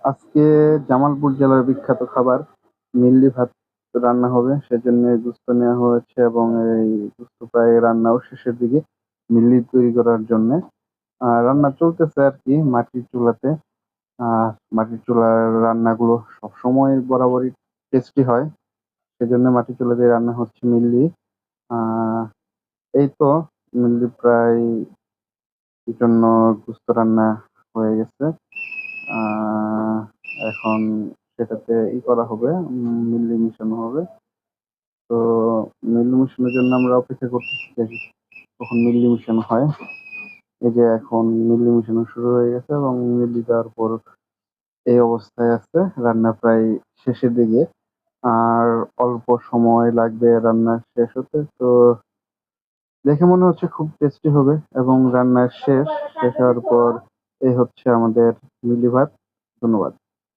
আজকে জামালপুর জেলার বিখ্যাত খাবার মিল্লি ভাত রান্না হবে, সেজন্য গোস্ত নেওয়া হয়েছে এবং এই গোস্ত প্রায় রান্নাও শেষের দিকে। মিল্লি তৈরি করার জন্য রান্না চলতেছে আর কি মাটির চুলাতে। মাটির চুলার রান্নাগুলো সবসময় বরাবরই টেস্টি হয়, সেজন্য মাটির চুলাতে রান্না হচ্ছে মিল্লি। আহ এই তো মিল্লি প্রায় জন্য গোস্ত রান্না হয়ে গেছে। আহ এখন সেটাতে করা হবে, মিল্লি মিশানো হবে। তো মিল্লি মিশানোর জন্য আমরা অপেক্ষা করতেছি দেখি কখন মিল্লি মিশানো হয়। এই যে এখন মিল্লি মিশানো শুরু হয়ে গেছে এবং মিল্লি দেওয়ার পর এই অবস্থায় আছে, রান্না প্রায় শেষের দিকে। আর অল্প সময় লাগবে রান্না শেষ হতে। তো দেখে মনে হচ্ছে খুব টেস্টি হবে এবং রান্না শেষ হওয়ার পর এই হচ্ছে আমাদের মিলি ভাত। ধন্যবাদ।